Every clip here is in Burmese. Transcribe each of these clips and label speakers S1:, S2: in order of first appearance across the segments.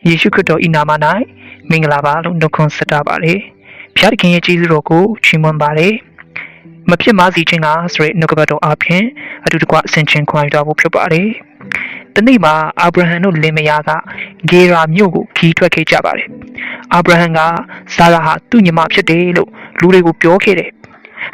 S1: ယေရှုခရစ်တော်၏နာမ၌မင်္ဂလာပါလို့နှုတ်ခွန်းဆက်တာပါလေဖျားသခင်ရဲ့ကျေးဇူးတော်ကိုချီးမွမ်းပါလေမဖြစ်မစီခြင်းကဆိုရနှုတ်ကပတ်တော်အပြင်အတူတကွအစဉ်ချင်းခွန်ယူတော်ဖို့ဖြစ်ပါတယ်တနေ့မှာအာဗြဟံတို့လင်မယားကဂေရာမြို့ကိုခီးထွက်ခဲ့ကြပါတယ်အာဗြဟံကဆာရာဟာသူ့ညီမဖြစ်တယ်လို့လူတွေကိုပြောခဲ့တယ်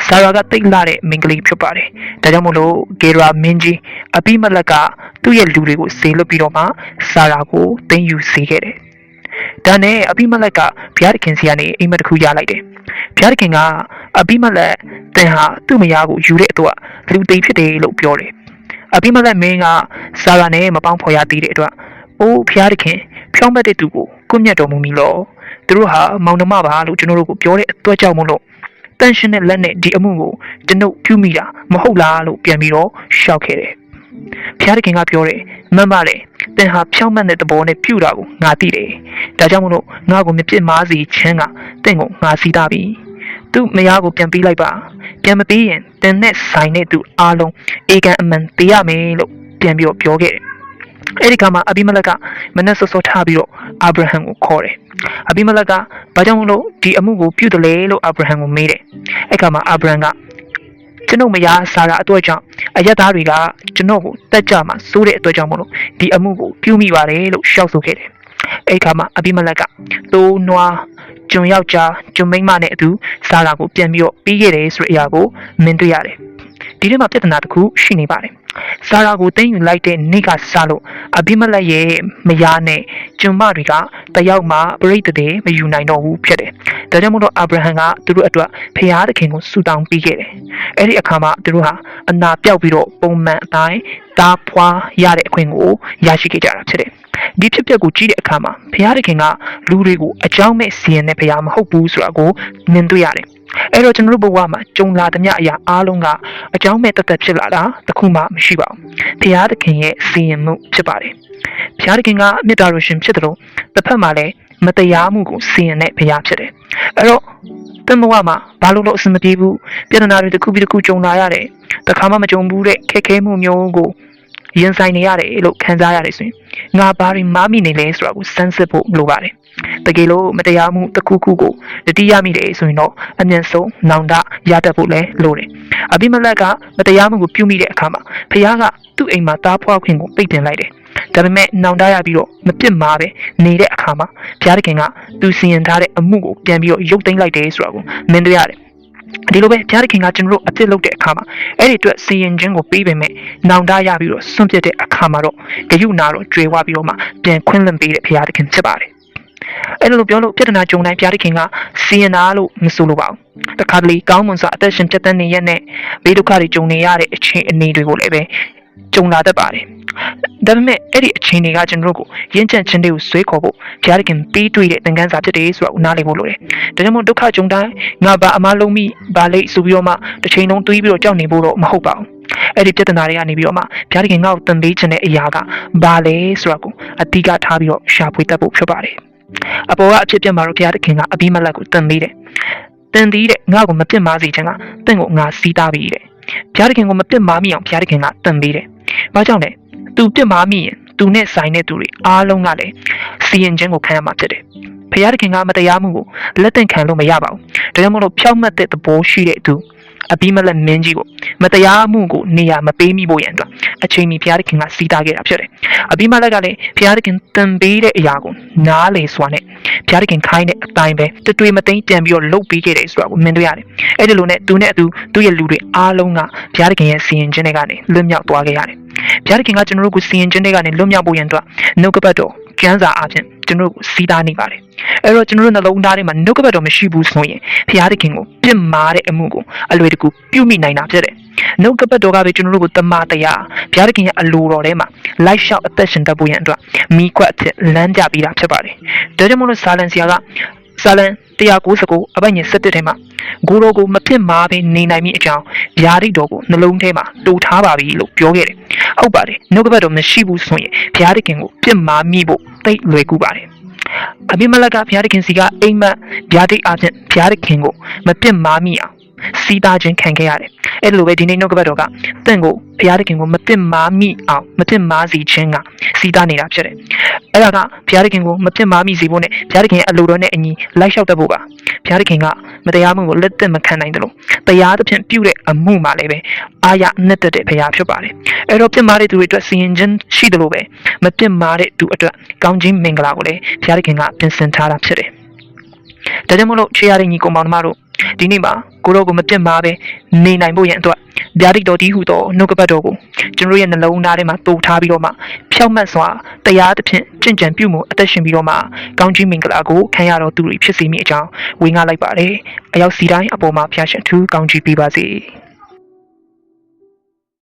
S1: ဆာရာကတိတ်လာတဲ့မိန်းကလေးဖြစ်ပါတယ်ဒါကြောင့်မို့လို့ဂေရာမင်းကြီးအဘိမလက်ကသူ့ရဲ့လူတွေကိုဆေလွတ်ပြီးတော့မှဆာရာကိုသိမ်းယူစေခဲ့တယ်ဒါနဲ့အဘိမလက်ကဘုရားသခင်စီကနေအိမ်မက်တစ်ခုရလိုက်တယ်ဘုရားသခင်ကအဘိမလက်တင်ဟာသူ့မယားကိုယူတဲ့အတွက်လူသိမ်းဖြစ်တယ်လို့ပြောတယ်အဘိမလက်မင်းကဆာရာနဲ့မပေါင်းဖော်ရသေးတဲ့အတွက်အိုးဘုရားသခင်ဖြောင်းမတ်တဲ့သူကိုကွပ်မျက်တော်မူမီလို့သူတို့ဟာမောင်နှမပါလို့ကျွန်တော်တို့ကိုပြောတဲ့အတွက်ကြောင့်မို့လို့တန်ရှင်တဲ့လက်နဲ့ဒီအမှုကိုကျွန်ုပ်ပြုမိတာမဟုတ်လားလို့ပြန်ပြီးတော့ရှောက်ခဲ့တယ်ဘုရားသခင်ကပြောတယ်မှန်ပါတယ်သင်ဟာဖြောင်းမတ်တဲ့သဘောနဲ့ပြုတာကိုငါသိတယ်ဒါကြောင့်မို့လို့ငါ့ကိုမပြစ်မှားစေခြင်းကသင်ကိုငါစီးတာပြီသူ့မယားကိုပြန်ပေးလိုက်ပါပြန်မပေးရင်သင်နဲ့ဆိုင်တဲ့သူအားလုံးအေကန်အမှန်ပေးရမယ်လို့ပြန်ပြီးတော့ပြောခဲ့တယ်အဲ့ဒီကမှာအဘိမလက်ကမနက်စောစောထားပြီးတော့အာဗြဟံကိုခေါ်တယ်အဘိမလက်ကဘာကြောင့်လို့ဒီအမှုကိုပြုတယ်လဲလို့အာဗြဟံကိုမေးတယ်အဲ့ကမှာအာဗြဟံကကျွန်ုပ်မယားဆာရာအတွက်ကြောင့်အယက်သားတွေကကျွန်တော်ကိုတက်ကြမှာစိုးတဲ့အတွက်ကြောင့်မလို့ဒီအမှုကိုပြုမိပါတယ်လို့ရှောက်ဆိုခဲ့တယ်အဲ့ခါမှာအဘိမလက်ကတိုးနွားကျွန်ယောက်ျားကျွန်မိန်းမနဲ့အတူဆာရာကိုပြန်ပြီးတော့ပြီးခဲ့တယ်ဆိုတဲ့အရာကိုမြင်တွေ့ရတယ်ဒီထဲမှာပြဿနာတစ်ခုရှိနေပါတယ်ဆာရာကိုသိမ်းယူလိုက်တဲ့နေ့ကစလို့အဘိမလက်ရဲ့မယားနဲ့ကျွန်မတွေကတယောက်မှပရိသတ်တွေမယူနိုင်တော့ဘူးဖြစ်တယ်ဒါကြောင့်မို့လို့အာဗြဟံကသူတို့အတွက်ဖျားသခင်ကိုဆုတောင်းပေးခဲ့တယ်အဲ့ဒီအခါမှာသူတို့ဟာအနာပြောက်ပြီးတော့ပုံမှန်အတိုင်းတားဖွာရတဲ့အခွင့်ကိုရရှိခဲ့ကြတာဖြစ်တယ်ဒီဖြစ်ပျက်ကိုကြည့်တဲ့အခါမှာဘုရားသခင်ကလူတွေကိုအကြောင်းမဲ့စီရင်တဲ့ဘုရားမဟုတ်ဘူးဆိုတာကိုမြင်တွေ့ရတယ်အဲ့တော့ကျွန်တော်တို့ဘဝမှာကြုံလာသမျှအရာအားလုံးကအကြောင်းမဲ့တသက်ဖြစ်လာတာတခုမှမရှိပါဘူးဘုရားသခင်ရဲ့စီရင်မှုဖြစ်ပါတယ်ဘုရားသခင်ကမေတ္တာတော်ရှင်ဖြစ်တယ်လို့တစ်ဖက်မှာလည်းမတရားမှုကိုစီရင်တဲ့ဘုရားဖြစ်တယ်အဲ့တော့တမဝမှာဘာလို့လို့အဆင်မပြေဘူးပြဿနာတွေတစ်ခုပြီးတစ်ခုကြုံလာရတယ်တခါမှမကြုံဘူးတဲ့ခက်ခဲမှုမျိုးကိုရင်ဆိုင်နေရတယ်လို့ခံစားရတယ်ဆိုရင်ငါဘာတွေမားမိနေလဲဆိုတာကိုစမ်းစစ်ဖို့လိုပါတယ်တကယ်လို့မတရားမှုတစ်ခုခုကိုတတိယမိတယ်ဆိုရင်တော့အမြင့်ဆုံးနောင်တရတတ်ဖို့လည်းလိုတယ်အဘိမလက်ကမတရားမှုကိုပြုမိတဲ့အခါမှာဖခင်ကသူ့အိမ်မှာတားဖွားခွင့်ကိုပိတ်ပင်လိုက်တယ်ဒါပေမဲ့နောင်တရပြီးတော့မပြစ်မှာပဲနေတဲ့အခါမှာဘုရားသခင်ကသူစီရင်ထားတဲ့အမှုကိုပြန်ပြီးတော့ရုပ်သိမ်းလိုက်တယ်ဆိုတာကိုမြင်တွေ့ရတယ်ဒီလိုပဲဘုရားသခင်ကကျွန်တော်တို့အပြစ်လုပ်တဲ့အခါမှာအဲ့ဒီအတွက်စီရင်ခြင်းကိုပေးပေမဲ့နောင်တရပြီးတော့စွန့်ပစ်တဲ့အခါမှာတော့ဂရုဏာတော့ကြွယ်ဝပြီးတော့မှပြန်ခွင့်လွှတ်ပေးတဲ့ဘုရားသခင်ဖြစ်ပါတယ်အဲ့လိုပြောလို့ပြဿနာကြုံတိုင်းဘုရားသခင်ကစီရင်တာလို့မဆိုလိုပါဘူးတခါတလေကောင်းမွန်စွာအသက်ရှင်ပြတ်တဲ့ရက်နဲ့ဘေးဒုက္ခတွေကြုံနေရတဲ့အခြေအနေတွေကိုလည်းပဲကြုံလာတတ်ပါတယ်ဒါပေမဲ့အဲ့ဒီအခြေအနေကကျွန်တော်တို့ကိုရင့်ကျက်ခြင်းတွေကိုဆွဲခေါ်ဖို့ဘုရားသခင်ပေးတွေ့တဲ့သင်ခန်းစာဖြစ်တယ်ဆိုတာကိုနားလည်ဖို့လိုတယ်။ဒါကြောင့်မို့ဒုက္ခကြုံတိုင်းငါဘာအမှားလုံးမိဘာလိဆိုပြီးတော့မှတစ်ချိန်လုံးတွေးပြီးတော့ကြောက်နေဖို့တော့မဟုတ်ပါဘူး။အဲ့ဒီပြဿနာတွေကနေပြီးတော့မှဘုရားသခင်ငါ့ကိုသင်ပေးခြင်းတဲ့အရာကဘာလဲဆိုတာကိုအတိအကထားပြီးတော့ရှာဖွေတတ်ဖို့ဖြစ်ပါတယ်။အပေါ်ကအဖြစ်ပြမှာတော့ဘုရားသခင်ကအဘိမလက်ကိုသင်ပေးတယ်။သင်သည်တဲ့ငါ့ကိုမပြစ်မှားစေခြင်းကသင်ကိုငါစီးတာပြီတဲ့။ဘုရားသခင်ကိုမပြစ်မှားမိအောင်ဘုရားသခင်ကသင်ပေးတယ်။ဘာကြောင့်လဲသူပြစ်မှားမိရင်သူနဲ့ဆိုင်တဲ့သူတွေအားလုံးကလည်းစီရင်ခြင်းကိုခံရမှာဖြစ်တယ်။ဘုရားသခင်ကမတရားမှုကိုလက်သင့်ခံလို့မရပါဘူး။ဒါကြောင့်မို့လို့ဖြောင့်မတ်တဲ့သဘောရှိတဲ့သူအဘိမလက်မင်းကြီးကိုမတရားမှုကိုနေရာမပေးမိဖို့ရန်အတွက်အချိန်မီဘုရားသခင်ကစီးတာခဲ့တာဖြစ်တယ်။အဘိမလက်ကလည်းဘုရားသခင်တန်ပေးတဲ့အရာကိုနားလေစွာနဲ့ဘုရားသခင်ခိုင်းတဲ့အတိုင်းပဲတွေ့မသိမ်းပြန်ပြီးတော့လုပ်ပေးခဲ့တယ်ဆိုတာကိုမြင်တွေ့ရတယ်။အဲ့ဒီလိုနဲ့သူနဲ့အတူသူ့ရဲ့လူတွေအားလုံးကဘုရားသခင်ရဲ့စီရင်ခြင်းတွေကနေလွတ်မြောက်သွားခဲ့ရတယ်။ဘုရားသခင်ကကျွန်တော်တို့ကိုစီရင်ခြင်းတွေကနေလွတ်မြောက်ဖို့ရန်အတွက်နှုတ်ကပတ်တော်ကျမ်းစာအပြင်ကျွန်တော်တို့စီးတာနေပါတယ်အဲ့တော့ကျွန်တော်တို့နှလုံးသားထဲမှာနှုတ်ကပတ်တော်မရှိဘူးဆိုရင်ဘုရားသခင်ကိုပြစ်မှားတဲ့အမှုကိုအလွယ်တကူပြုမိနိုင်တာဖြစ်တယ်နှုတ်ကပတ်တော်ကပဲကျွန်တော်တို့ကိုတမန်တရားဘုရားသခင်ရဲ့အလိုတော်ထဲမှာလိုက်လျှောက်အသက်ရှင်တတ်ဖို့ရန်အတွက်မိကွက်အဖြစ်လမ်းပြပေးတာဖြစ်ပါတယ်ဒါကြောင့်မို့လို့ဆာလံဆရာကဆာလံ199အပိုင်းငယ်7ထဲမှာကိုတော်ကိုမဖြစ်မှာပဲနေနိုင်မိအကြောင်းဗျာဒိတ်တော်ကိုနှလုံးထဲမှာတူထားပါပြီလို့ပြောခဲ့တယ်ဟုတ်ပါတယ်နှုတ်ကပတ်တော်မရှိဘူးဆိုရင်ဘုရားသခင်ကိုပြစ်မှားမိဖို့သိလွယ်ကူပါတယ်အဘိမလက်ကဘုရားသခင်စီကအိမ်မက်ဗျာဒိတ်အပြင်ဘုရားသခင်ကိုမပြစ်မှားမိအောင် စီးသားခြင်းခံခဲ့ရတယ်အဲ့လိုပဲဒီနေ့နှုတ်ကပတ်တော်ကတင့်ကိုဘုရားသခင်ကိုမပြစ်မှားမိအောင်မပြစ်မှားစေခြင်းကစီးသားနေတာဖြစ်တယ်အဲ့ဒါကဘုရားသခင်ကိုမပြစ်မှားမိစေဖို့နဲ့ဘုရားသခင်ရဲ့အလိုတော်နဲ့အညီလိုက်လျှောက်တတ်ဖို့ပါဘုရားသခင်ကမတရားမှုကိုလက်သက်မခံနိုင်တယ်လို့တရားသဖြင့်ပြုတဲ့အမှုမှလည်းပဲအာရနဲ့တက်တဲ့ဘုရားဖြစ်ပါတယ်အဲ့တော့ပြစ်မှားတဲ့သူတွေအတွက်စီရင်ခြင်းရှိတယ်လို့ပဲမပြစ်မှားတဲ့သူအတွက်ကောင်းခြင်းမင်္ဂလာကိုလည်းဘုရားသခင်ကပြင်ဆင်ထားတာဖြစ်တယ်ဒါကြောင့်မလို့ချေရတဲ့ညီကောင်မောင်တို့ဒီနေ့မှာကိုရောကိုမပြစ်မှားပဲနေနိုင်ဖို့ရန်အတွက်ဗျာဒိတ်တော်ဒီဟုသောနှုတ်ကပတ်တော်ကိုကျွန်တော်ရဲ့နှလုံးသားထဲမှာတိုးထားပြီးတော့မှဖြောက်မှတ်စွာတရားသဖြင့်ကြင်ကြံပြုမှုအသက်ရှင်ပြီးတော့မှကောင်းကြီးမင်္ဂလာကိုခံရတော်သူတွေဖြစ်စေမိအကြောင်းဝေငှလိုက်ပါတယ်အရောက်စီတိုင်းအပေါ်မှာဖျားရှင်ထူးကောင်းကြီးပေးပါစေ